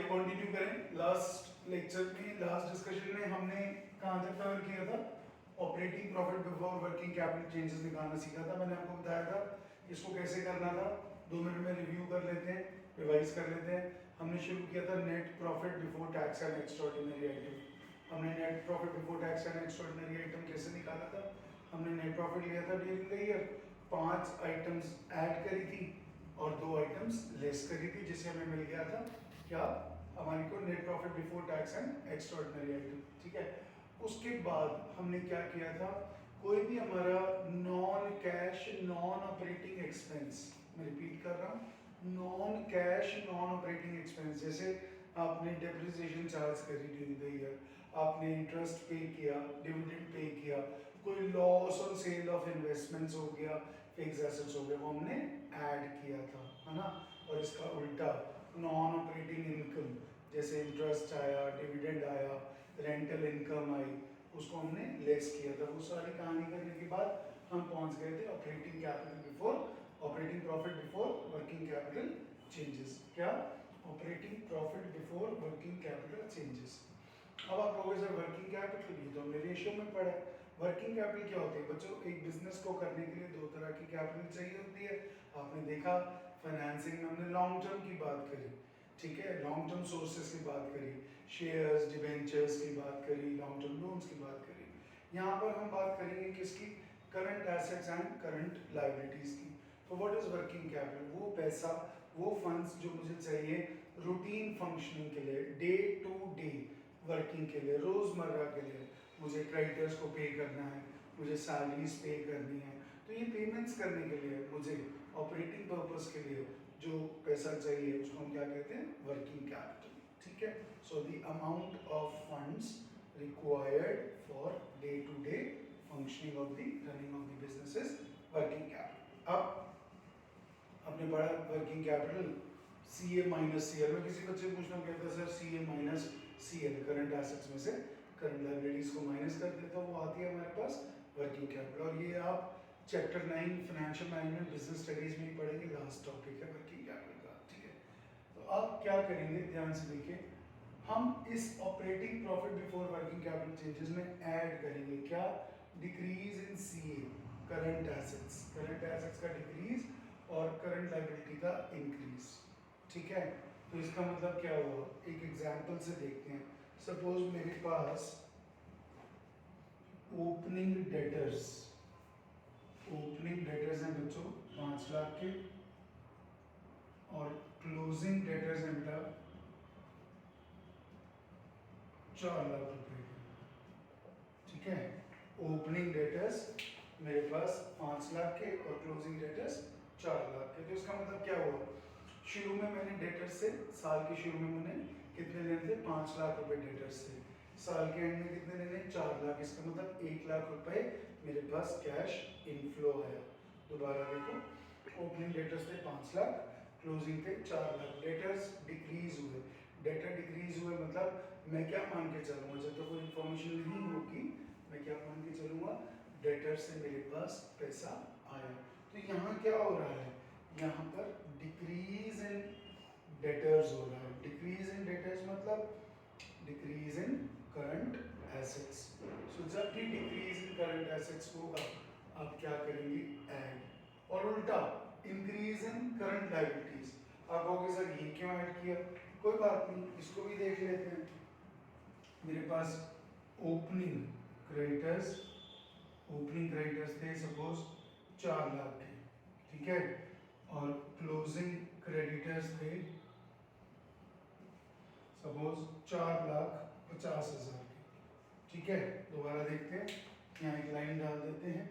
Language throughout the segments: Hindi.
कंटिन्यू करें। लास्ट लेक्चर में, लास्ट डिस्कशन में हमने कहाँ तक कवर किया था? Operating profit before working capital changes निकालना सीखा था। मैंने आपको बताया था इसको कैसे करना था। 2 मिनट में रिव्यू कर लेते हैं, रिवाइज कर लेते हैं। हमने शुरू किया था net profit before tax and extraordinary item. हमने net profit before tax and extraordinary item कैसे निकाला था? हमने नेट प्रॉफिट लिया था during the year, 5 items add करी थी और 2 आइटम्स लेस करी थी, जिससे हमें मिल गया था क्या? हमारे को net profit before tax and extraordinary item. ठीक है, उसके बाद हमने क्या किया था? कोई भी हमारा non cash non operating expense, मैं रिपीट कर रहा हूँ, non cash non operating expense, जैसे आपने डेप्रिसिएशन चार्ज करी ड्यूरिंग द ईयर, आपने इंटरेस्ट पे किया, डिविडेंड पे किया, कोई loss on sale of investments हो गया, फिक्स एसेट्स हो गए, वो हमने ऐड किया था, है ना। और इसका उल्टा नॉन ऑपरेटिंग इनकम, जैसे इंटरेस्ट आया, डिविडेंड आया, रेंटल इनकम आई, उसको हमने लेस किया था। वो सारी कहानी करने के बाद हम पहुंच गए थे operating capital before, operating profit before working capital changes. क्या? Operating profit before working capital changes. अब आप कहोगे सर वर्किंग कैपिटल, ये तो हमने रेशियो में पढ़ा है। वर्किंग कैपिटल क्या होती है बच्चों? एक बिजनेस को करने के लिए 2 तरह की कैपिटल चाहिए होती है। आपने देखा फाइनेंसिंग में हमने लॉन्ग टर्म की बात करी, ठीक है, लॉन्ग टर्म सोर्सेस की बात करी, शेयर्स, डिबेंचर्स की बात करी, लॉन्ग टर्म लोन्स की बात करी। यहाँ पर हम बात करेंगे किसकी? Current assets and current liabilities की। तो व्हाट इज वर्किंग कैपिटल? वो पैसा, वो फंड्स जो मुझे चाहिए रूटीन फंक्शनिंग के लिए, डे टू डे वर्किंग के लिए, रोजमर्रा के लिए। मुझे क्रेडिटर्स को पे करना है, मुझे सैलरीज पे करनी है, तो ये पेमेंट्स करने के लिए मुझे ऑपरेटिंग पर्पस के लिए जो पैसा चाहिए उसको हम क्या कहते हैं? Working capital. ठीक है, so the amount of funds required for day to day functioning of the running of the business is working capital. अब आपने पढ़ा working capital C A minus C L में। किसी बच्चे को पूछना कहता है sir C A minus C L, current assets में से करंट लायबिलिटीज को माइनस कर देता है, वो आती है हमारे पास वर्किंग कैपिटल। और ये आप chapter 9 financial management business studies में ही पढ़ेंगे, लास्ट टॉपिक है वर्किंग कैपिटल का। ठीक है, तो आप क्या करेंगे ध्यान से देखिए, हम इस operating profit before working capital changes में ऐड करेंगे क्या? Decrease in C A, current assets, current assets का डिक्रीज और करंट लायबिलिटी का इंक्रीज। ठीक है, तो इसका मतलब क्या हुआ? एक एग्जांपल से देखते हैं। सपोज मेरे पास ओपनिंग डेटर्स, ओपनिंग डेटर्स हैं बच्चों 5 लाख के, और क्लोजिंग डेटर्स हैं बेटा 4 लाख रुपए के। ठीक है, ओपनिंग डेटर्स मेरे पास 5 लाख के और क्लोजिंग डेटर्स 4 लाख के। तो इसका मतलब क्या हुआ? शुरू में मैंने डेटर्स से, साल के शुरू में मैंने कितने लेने थे? 5 लाख रुपए डेटर्स से। साल के एंड में कितने लेने? 4 लाख। इसका मतलब 1 लाख रुपए मेरे पास कैश इनफ्लो आया। दोबारा देखो, ओपनिंग डेटर्स थे 5 लाख, क्लोजिंग थे 4 लाख। डेटर्स डिक्रीज हुए, डेटर डिक्रीज हुए मतलब मैं क्या मान के चलूंगा? जब तक कोई इंफॉर्मेशन नहीं होगी मैं क्या मान के चलूंगा? डेटर से मेरे पास पैसा आया। तो यहाँ क्या हो रहा है? यहाँ पर डिक्रीज इन डेटर्स हो रहा है। डिक्रीज इन डेटर्स मतलब डिक्रीज इन करंट एसेट्स। सो जब भी डिक्रीज इन करंट एसेट्स होगा आप क्या करेंगे? ऐड। और उल्टा इंक्रीज इन करंट लायबिलिटीज, आप कहोगे सर ये क्यों ऐड किया? कोई बात नहीं, इसको भी देख लेते हैं। मेरे पास ओपनिंग क्रेडिटर्स, ओपनिंग क्रेडिटर्स थे सपोज 4 लाख के, ठीक है, और क्लोजिंग क्रेडिटर्स थे सपोज 4,50,000 के। ठीक है, दोबारा देखते हैं, यहाँ एक लाइन डाल देते हैं।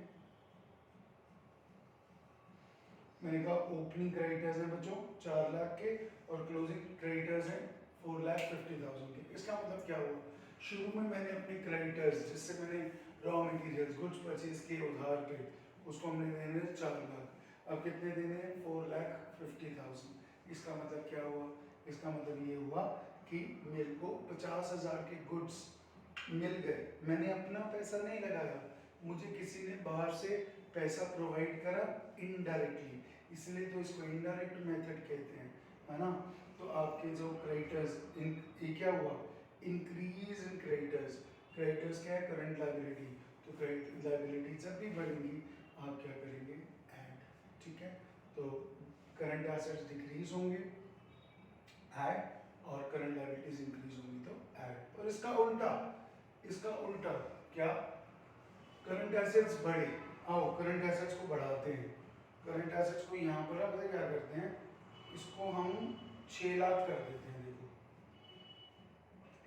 मैंने कहा ओपनिंग क्रेडिटर्स हैं बच्चों 4 लाख के और क्लोजिंग क्रेडिटर्स हैं 4,50,000 के। इसका मतलब क्या हुआ? शुरू में मैंने अपने क्रेडिटर्स, जिससे मैंने रॉ मटेरियल्स गुड्स परचेज किए उधार पे, उसको हमने देने 4 लाख। अब कितने देने हैं? 4,50,000। इसका मतलब क्या हुआ? इसका मतलब ये हुआ कि मेरे को 50,000 के गुड्स मिल गए, मैंने अपना पैसा नहीं लगाया, मुझे किसी ने बाहर से पैसा प्रोवाइड करा इनडायरेक्टली, इसलिए तो इसको इनडायरेक्ट मेथड कहते हैं, है ना। तो आपके जो क्रेडिटर्स ये क्या हुआ, इंक्रीज इन क्रेडिटर्स। क्रेडिटर्स क्या है, करंट लायबिलिटी। तो क्रेडिट लायबिलिटी जब भी बढ़ेंगी आप क्या करेंगे, ऐड। ठीक है, तो करंट एसेट्स डिक्रीज होंगे, ऐड, और करंट लायबिलिटीज इंक्रीज होंगी तो ऐड। और इसका उल्टा, इसका उल्टा क्या, करंट एसेट्स बढ़े, आओ करंट एसेट्स को बढ़ाते हैं। करंट एसेट्स को यहाँ पर आप क्या करते हैं, इसको हम 6 लाख कर देते हैं। देखो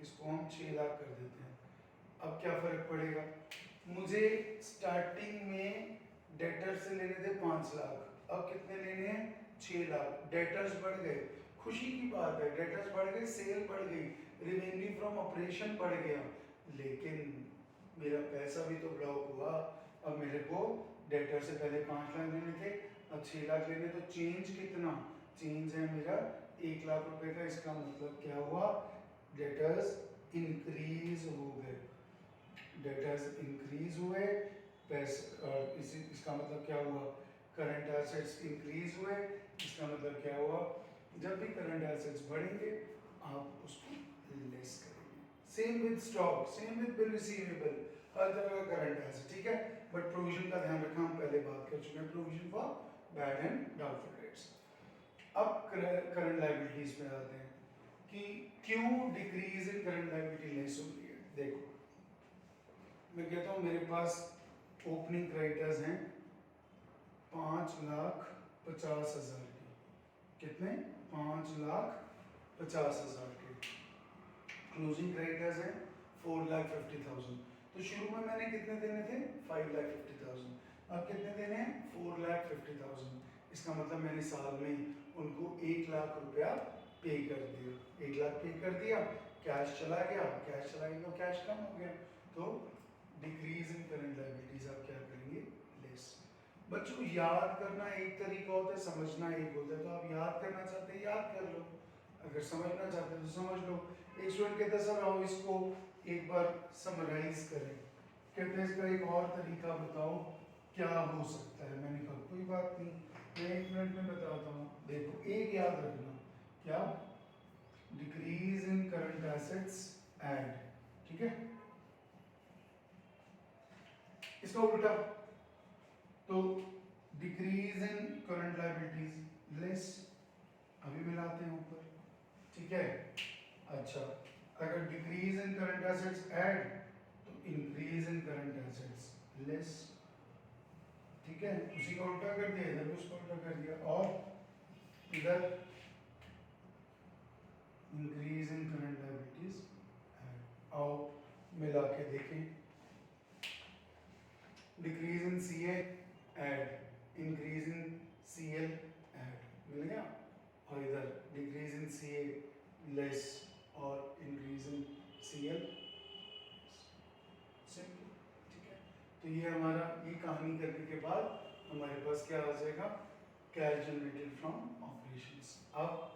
इसको हम 6 लाख कर देते हैं। अब क्या फर्क पड़ेगा, मुझे स्टार्टिंग में डेटर से लेने थे 5 लाख, अब कितने लेने हैं, 6 लाख। डेटर्स बढ़ गए, खुशी की बात है, डेटर्स बढ़ गए, सेल बढ़ गई, रेवेन्यू फ्रॉम ऑपरेशन बढ़ गया, लेकिन मेरा पैसा भी तो ब्लॉक हुआ। अब मेरे को डेटर से पहले 5 लाख लेने थे, अब 6 लाख लेने, तो चेंज कितना, चेंज है मेरा 1 लाख रुपए का। इसका मतलब क्या हुआ, डेटर्स इंक्रीज हो गए, डेटर्स इंक्रीज हुए, पैसे, और इसका मतलब क्या हुआ, करंट एसेट्स इंक्रीज हुए। इसका मतलब क्या हुआ, जब भी करंट एसेट्स बढ़ेंगे आप उसको लेस करेंगे। Same with stock, same with bill receivable, हर तरह का करंट एसेट। ठीक है, बट प्रोविजन का ध्यान रखना, हम पहले बात कर चुके हैं, provision for bad and doubtful debts. अब करंट लायबिलिटीज पे आते हैं कि क्यों decrease in current liability less हो रही है। देखो मैं कहता हूँ मेरे पास ओपनिंग क्रेडिटर्स हैं 5,50,000 के, कितने, 5,50,000 के। क्लोजिंग क्रेडिटर्स हैं 4,50,000। तो शुरू में मैंने कितने देने थे, 5,50,000। अब कितने देने हैं, 4,50,000। इसका मतलब मैंने साल में उनको 1 लाख रुपया पे कर दिया, 1 लाख पे कर दिया, कैश चला गया, कैश चला गया तो कैश कम हो गया, तो डिक्रीज इन करंट लायबिलिटीज आप क्या करेंगे, लेस। बच्चों याद करना एक तरीका होता है, समझना एक होता है। तो आप याद करना चाहते हैं याद कर लो, अगर समझना चाहते हैं तो समझ लो। एक स्टूडेंट कहता है सर आओ इसको एक बार समराइज करें, कहते हैं इसका एक और तरीका बताओ क्या हो सकता है। मैंने कहा कोई बात नहीं, मैं 1 मिनट में बताता हूँ। देखो एक याद रखना, क्या, decrease in current assets and, ठीक है, इसका उल्टा, तो decrease in current liabilities less, अभी मिलाते हैं ऊपर, ठीक है। अच्छा, अगर decrease in current assets add तो increase in current assets less, ठीक है। उसी का उल्टा कर दिया, इधर भी उसका उल्टा कर दिया, और इधर increase in current liabilities add. आओ मिला के देखें, decrease in CA add, increase in CL add, मिल गया। और इधर डिक्रीज इन सीए लेस और इंक्रीज इन सीएल सिंपल, ठीक है। तो ये हमारा, ये कहानी करने के बाद हमारे पास क्या आ जाएगा, कैश जनरेटेड फ्रॉम ऑपरेशंस। अब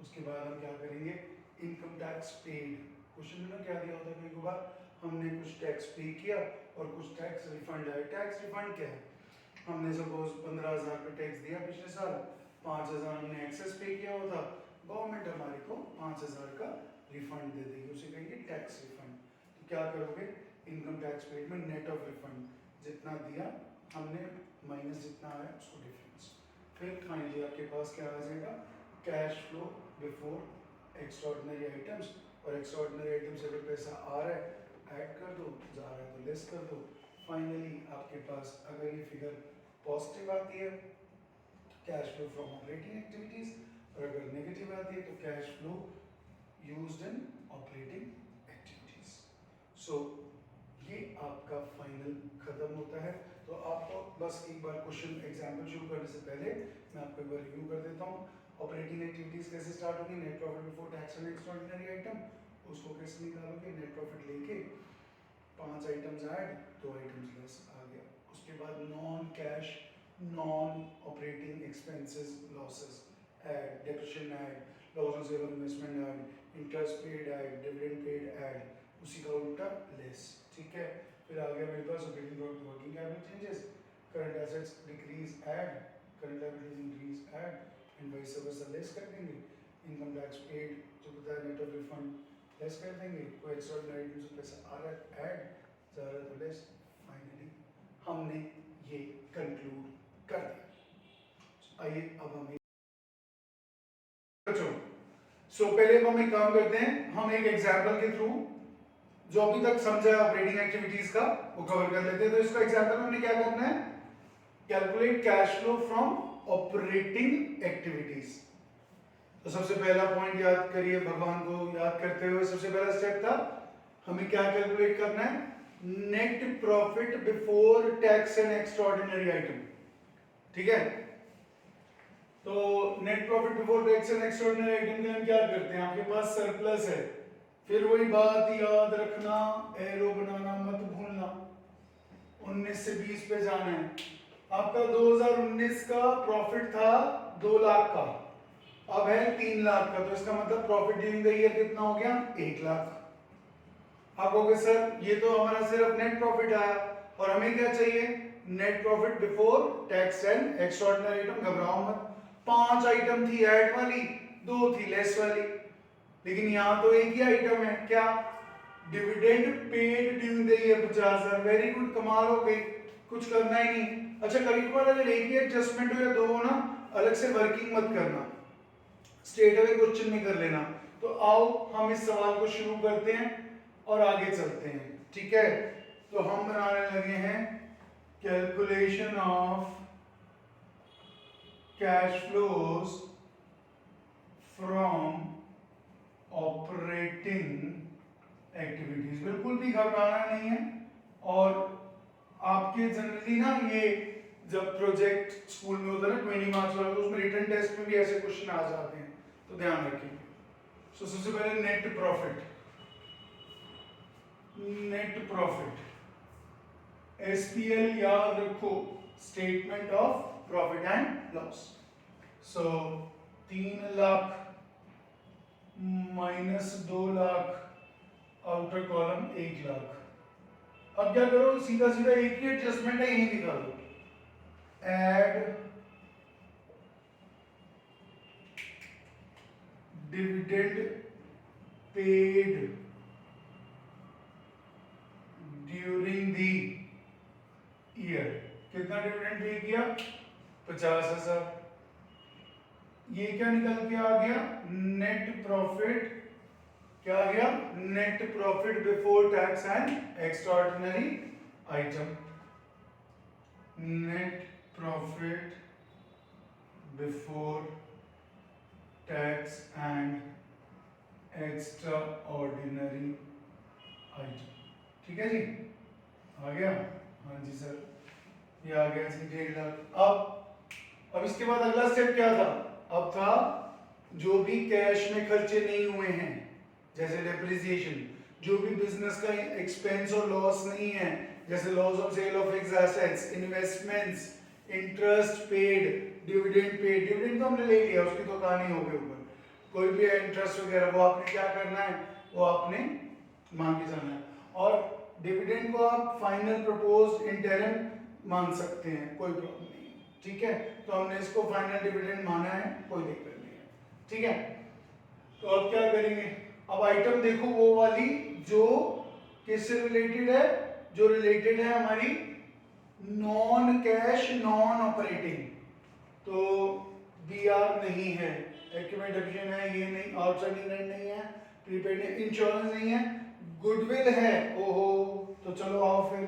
उसके बाद हम क्या करेंगे, इनकम टैक्स पेड। क्वेश्चन में क्या दिया होता है कई बार, हमने कुछ टैक्स पे किया और कुछ टैक्स रिफंड आया। टैक्स रिफंड क्या है, हमने सपोज 15,000 पे टैक्स दिया पिछले साल, 5,000 हमने एक्सेस पे किया हुआ था, गवर्नमेंट हमारे को 5,000 का रिफंड दे देगी, उसे कहेंगे टैक्स रिफंड। तो क्या करोगे, इनकम टैक्स पेड में नेट ऑफ रिफंड, जितना दिया हमने माइनस जितना आया उसको डिफरेंस। फिर फाइनली आपके पास क्या आ जाएगा, cash flow before extraordinary items. और एक्स्ट्राऑर्डिनरी आइटम से अगर पैसा आ रहा है ऐड कर दो, जा रहा है तो लेस कर दो। फाइनली आपके पास अगर ये फिगर पॉजिटिव आती है cash flow from operating activities, और अगर नेगेटिव आती है तो cash flow used in operating activities. So ये आपका फाइनल खत्म होता है। तो आपको बस एक बार क्वेश्चन एग्जाम्पल शुरू करने से पहले मैं आपको एक बार रिव्यू कर देता हूँ। ऑपरेटिंग एक्टिविटीज कैसे स्टार्ट होगी, net profit before tax and extraordinary item, उसको कैसे निकालोगे, नेट प्रॉफिट लेके 5 आइटम्स ऐड, 2 आइटम्स लेस आ गया। उसके बाद non cash non operating expenses losses add, depreciation add, loss on sale of investment add, interest paid ad, dividend paid ad, उसी का उल्टा लेस, ठीक है। फिर आ गया मेरे पास operating profit working capital changes, current assets decrease add, current liabilities increase add, and vice versa less कर देंगे। इनकम टैक्स पेड जो बताया नेट ऑफ रिफंड लेस कर देंगे, कोई एक्स्ट्राऑर्डिनरी आइटम से पैसा आ रहा है ऐड, जा रहा है तो लेस, फाइनली हमने ये कंक्लूड कर दिया। आइए अब हम बच्चों पहले हम एक काम करते हैं, हम एक एग्जाम्पल के थ्रू जो अभी तक समझा है ऑपरेटिंग एक्टिविटीज का वो कवर कर लेते हैं। तो इसका एग्जाम्पल हमने क्या करना है, calculate cash flow from operating activities. तो सबसे पहला पॉइंट याद करिए, भगवान को याद करते हुए सबसे पहला स्टेप था हमें क्या कैलकुलेट करना है, net profit before tax and extraordinary item. ठीक है, तो net profit before tax and extraordinary item के हम क्या करते हैं, आपके पास सरप्लस है, फिर वही बात याद रखना, एरो बनाना मत भूलना, 19 से 20 पे जाना है। आपका 2019 का प्रॉफिट था 2 लाख का, अब है 3 लाख का, तो इसका मतलब प्रॉफिट ड्यूरिंग द ईयर कितना हो गया, 1 लाख। आप कहोगे सर ये तो हमारा सिर्फ नेट प्रॉफिट आया और हमें क्या चाहिए, net profit before tax and extraordinary item. घबराओ मत, 5 आइटम थी ऐड वाली, 2 थी लेस वाली, लेकिन यहां तो एक ही आइटम है, क्या, dividend paid during the year 50,000। Very good, कमाल हो गई, कुछ करना ही नहीं। अच्छा कभी कभार अगर एक ही एडजस्टमेंट हो या दो हो ना, अलग से वर्किंग मत करना, स्ट्रेट अवे क्वेश्चन में कर लेना। तो आओ हम इस सवाल को शुरू करते हैं और आगे चलते हैं। ठीक है, तो हम बनाने लगे हैं calculation of cash flows from operating activities. बिल्कुल भी घबराना नहीं है, और आपके जनरली ना ये जब प्रोजेक्ट स्कूल में होता है ना 20 मार्क्स वाला, तो उसमें रिटन टेस्ट में भी ऐसे क्वेश्चन आ जाते हैं, तो ध्यान रखेंगे। सो सबसे पहले net profit, net profit SPL याद रखो, statement of profit and loss. So 3 lakh minus 2 lakh, outer column 1 lakh. अब क्या करो, सीधा सीधा एक ही एडजस्टमेंट है, यही दिखा दो, add dividend paid during the year. कितना डिविडेंड पे किया, 50,000। ये क्या निकल के आ गया, नेट प्रॉफिट, क्या आ गया, net profit before tax and extraordinary item. Net profit before tax and extra ordinary item. ठीक है जी, आ गया, हाँ जी सर, ये आ गया जी 1.5 लाख। अब इसके बाद अगला स्टेप क्या था, अब था जो भी कैश में खर्चे नहीं हुए हैं, जैसे डेप्रिसिएशन, जो भी बिजनेस का एक्सपेंस और लॉस नहीं है, जैसे loss of sale of fixed assets, investments, interest paid, dividend paid. Dividend तो हमने ले लिया, उसकी तो कहानी हो गई ऊपर, कोई भी इंटरेस्ट वगैरह वो आपने क्या करना है, वो आपने मांग के जाना है। और डिविडेंड को आप फाइनल प्रपोज्ड इंटरिम मान सकते हैं, कोई प्रॉब्लम नहीं है। ठीक है, तो हमने इसको फाइनल डिविडेंड माना है, कोई दिक्कत नहीं है। ठीक है, तो अब क्या करेंगे, अब आइटम देखो वो वाली जो किससे रिलेटेड है, जो रिलेटेड है हमारी नॉन कैश नॉन ऑपरेटिंग। तो बीआर नहीं है, एक्यूमेंट डिविजन है, ये नहीं, आउटस्टैंडिंग रेंट नहीं है, प्रीपेड नहीं, इंश्योरेंस नहीं है, गुडविल है, ओहो, तो चलो आओ फिर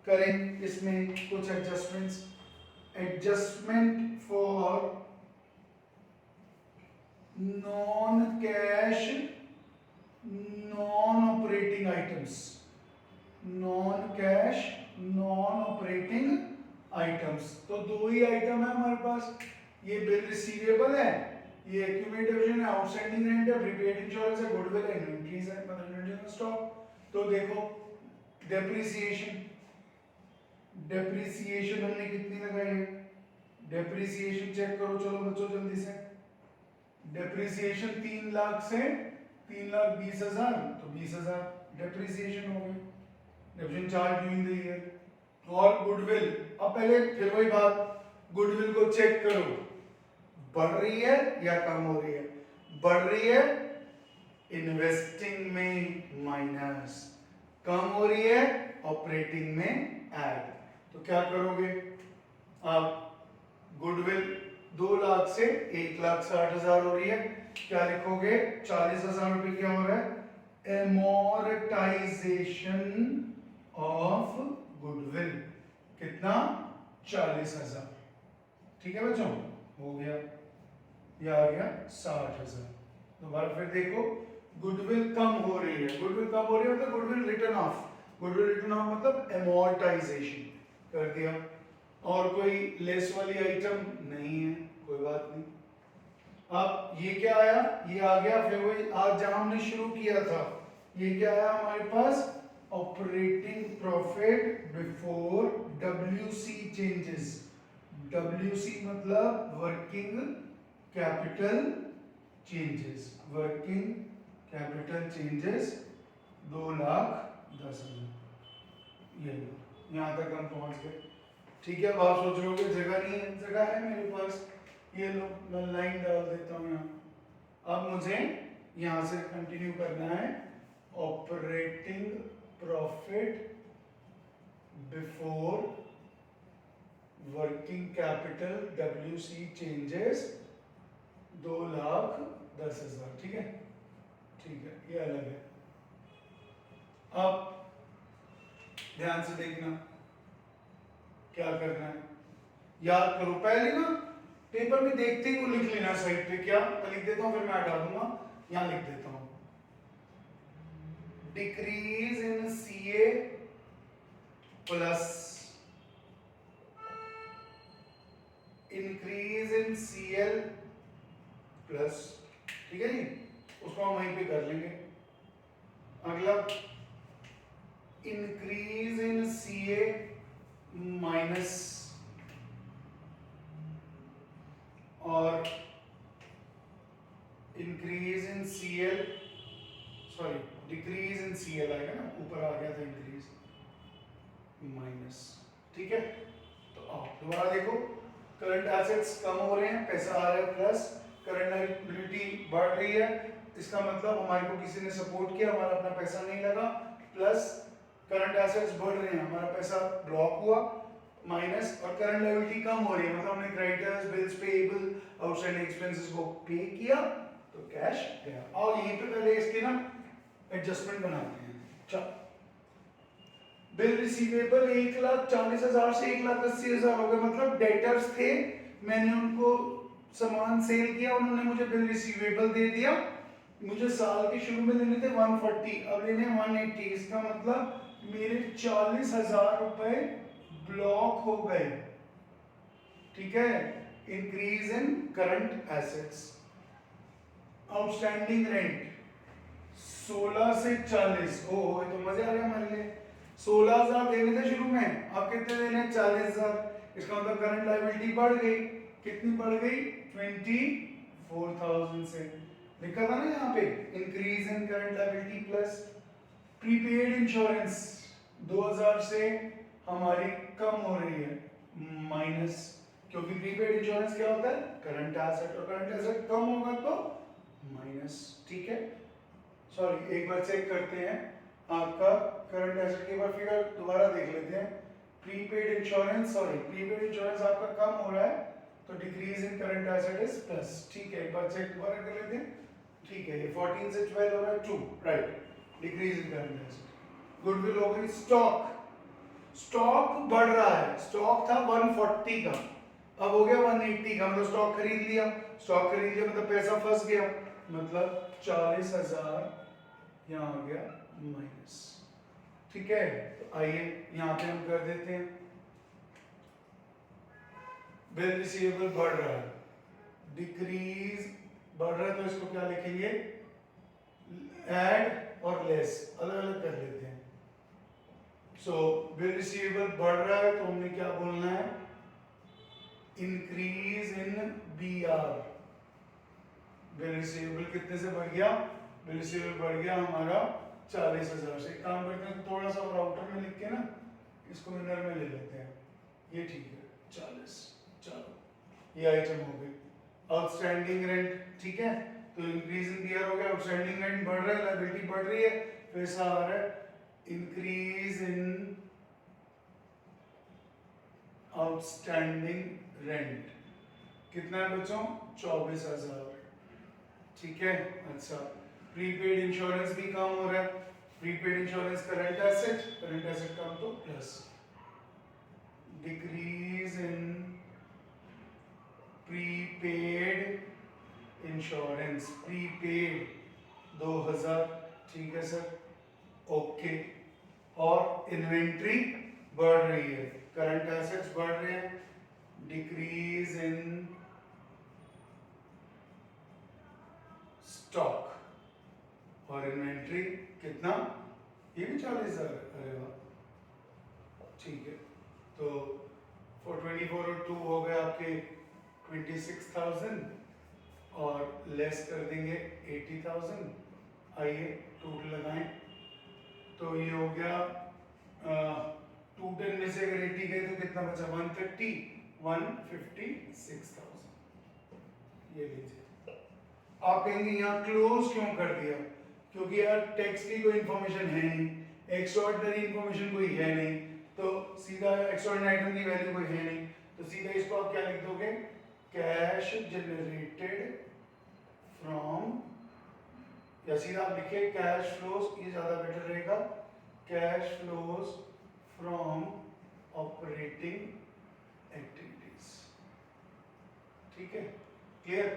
करें इसमें कुछ adjustments. Adjustment for non cash non operating items, non cash non operating items. तो 2 ही आइटम है हमारे पास, ये बिल रिसीवेबल है, ये एक्यूमुलेट डिविजन है, आउटस्टैंडिंग रेंट है, प्रीपेड इंश्योरेंस है, गुडविल है, इन्वेंटरीज है, मतलब इन्वेंटरी स्टॉक। तो देखो डेप्रिसिएशन, डेप्रिसिएशन हमने कितनी लगाई है, डेप्रिसिएशन चेक करो चलो बच्चों जल्दी से। डेप्रिसिएशन 3 लाख से 3,20,000, तो 20,000 डेप्रिसिएशन हो गई, depreciation charge during the year. और गुडविल, अब पहले फिर वही बात, गुडविल को चेक करो बढ़ रही है या कम हो रही है। बढ़ रही है, इन्वेस्टिंग में माइनस, कम हो रही है, ऑपरेटिंग में ऐड। तो क्या करोगे आप, गुडविल 2 लाख से 1,60,000 हो रही है, क्या लिखोगे, 40,000 रुपए क्या हो रहा है, एमोर्टाइजेशन ऑफ गुडविल, कितना, 40,000। ठीक है बच्चों, हो गया, यह आ गया 60,000। दोबारा फिर देखो, गुडविल कम हो रही है, गुडविल कम हो रही है मतलब goodwill return of, goodwill return of मतलब एमोर्टाइजेशन कर दिया। और कोई लेस वाली आइटम नहीं है, कोई बात नहीं। अब ये क्या आया, ये आ गया, फिर वही आज जहां हमने शुरू किया था, ये क्या आया हमारे पास, operating profit before WC changes. WC मतलब working capital changes, working capital changes 2,10,000। ये लो, यहाँ तक हम पहुंच गए। ठीक है, अब आप सोच रहे हो कि जगह नहीं है, जगह है मेरे पास, ये लो मैं लाइन डाल देता हूँ यहाँ। अब मुझे यहाँ से कंटिन्यू करना है, operating profit before working capital WC changes 2,10,000। ठीक है, ठीक है, ये अलग है। अब ध्यान से देखना क्या करना है, याद करो, पहले ना पेपर में देखते ही वो लिख लेना साइड पे, क्या मैं लिख देता हूं, फिर मैं हटा दूंगा, यहां लिख देता हूं, decrease in CA plus increase in CL plus. ठीक है जी, उसको हम वहीं पे कर लेंगे। अगला, इंक्रीज इन सीए माइनस और increase in CL, sorry decrease in CL आएगा ना, ऊपर आ गया था इंक्रीज माइनस। ठीक है, तो आओ दोबारा देखो, करंट एसेट्स कम हो रहे हैं, पैसा आ रहा है प्लस, करंट लायबिलिटी बढ़ रही है, इसका मतलब हमारे को किसी ने सपोर्ट किया, हमारा अपना पैसा नहीं लगा, प्लस करंट एसेट्स बढ़ रहे हैं, हमारा पैसा ब्लॉक हुआ, माइनस, और करंट लायबिलिटी कम हो रही है, मतलब हमने creditors, bills payable, outstanding expenses को पे किया तो कैश गया। और यहीं पे पहले इसके ना एडजस्टमेंट बनाते हैं। चलो, बिल रिसीवेबल 1,40,000 से 1,80,000 हो गए, मतलब डेटर्स थे, मैंने उनको सामान सेल किया, उन्होंने मुझे बिल रिसीवेबल दे दिया, मुझे साल के शुरू में लेने थे 140, अब लेने 180, इसका मतलब मेरे 40,000 रुपए ब्लॉक हो गए। ठीक है, increase in current assets. Outstanding rent 16 से 40, ओह तो मजे आ गए हमारे लिए, 16,000 देने थे शुरू में, अब कितने देने, 40,000, इसका मतलब करंट लायबिलिटी बढ़ गई, कितनी बढ़ गई, 24,000 से, लिखा था ना यहाँ पे, increase in current liability plus prepaid insurance 2,000 से हमारी कम हो रही है, माइनस, क्योंकि प्रीपेड इंश्योरेंस क्या होता है, करंट एसेट, और करंट एसेट कम होगा तो माइनस। ठीक है, सॉरी एक बार चेक करते हैं आपका करंट एसेट के बाद फिगर दोबारा देख लेते हैं, prepaid insurance, sorry prepaid insurance आपका कम हो रहा है तो decrease in current asset is plus. ठीक है, एक बार चेक दोबारा कर लेते हैं। ठीक है, ये 14 से 12 हो रहा है 2, right, decrease in current asset. Goodwill हो गई, स्टॉक, स्टॉक बढ़ रहा है, स्टॉक था 140 का, अब हो गया 180 का, मतलब स्टॉक खरीद लिया, स्टॉक खरीद लिया मतलब पैसा फंस गया, मतलब 40,000 यहाँ आ गया माइनस। ठीक है, तो आइए यहाँ पे हम कर देते हैं, बिल रिसीवेबल बढ़ रहा है, डिक्रीज बढ़ रहा है, तो इसको क्या लिखेंगे, ऐड और लेस अलग अलग कर लेते हैं। सो बिल रिसीवेबल बढ़ रहा है तो हमने क्या बोलना है, increase in B R, bill receivable कितने से बढ़ गया, बिल रिसीवेबल बढ़ गया हमारा 40,000 से। काम करते हैं थोड़ा सा और आउटर में लिख के ना इसको इनर में ले लेते हैं, ये ठीक है, 40, चलो ये आइटम हो गई। आउटस्टैंडिंग रेंट, ठीक है, तो इंक्रीज इन पीआर हो गया, आउटस्टैंडिंग रेंट बढ़ रहा है, लायबिलिटी बढ़ रही है, तो ऐसा आ रहा है इंक्रीज इन आउटस्टैंडिंग रेंट। कितना है बच्चों? 24,000। ठीक है। अच्छा, प्रीपेड इंश्योरेंस भी कम हो रहा है, प्रीपेड इंश्योरेंस करंट एसेट कम तो plus, decrease in prepaid insurance, prepaid 2000। ठीक है सर, ओके। और इन्वेंट्री बढ़ रही है, करंट एसेट्स बढ़ रहे हैं, डिक्रीज इन स्टॉक और इन्वेंट्री कितना? ये भी 40,000। अरे वाह, ठीक है। तो 424 और 2 हो गए आपके 26,000 और लेस कर देंगे 80,000। आइए टोटल लगाएं, तो ये हो गया 210 में से अगर 80 गए तो कितना बचा? 130, 156,000। ये लीजिए। आप कहेंगे यहाँ क्लोज क्यों कर दिया? क्योंकि यार टैक्स की कोई इंफॉर्मेशन है नहीं, एक्स्ट्राऑर्डिनरी इंफॉर्मेशन कोई है नहीं, तो सीधा एक्स्ट्राऑर्डिनरी आइटम की वैल्यू कोई है नहीं, तो सीधा इसको आप क्या लिख दोगे? कैश जनरेटेड फ्रॉम, या सीधा आप लिखिए कैश फ्लोज, ये ज्यादा बेटर रहेगा, cash flows from operating activities. ठीक है, क्लियर?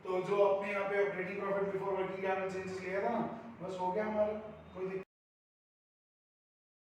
तो जो आपने यहाँ पे operating profit before working capital changes लिया था ना, बस हो गया हमारा, कोई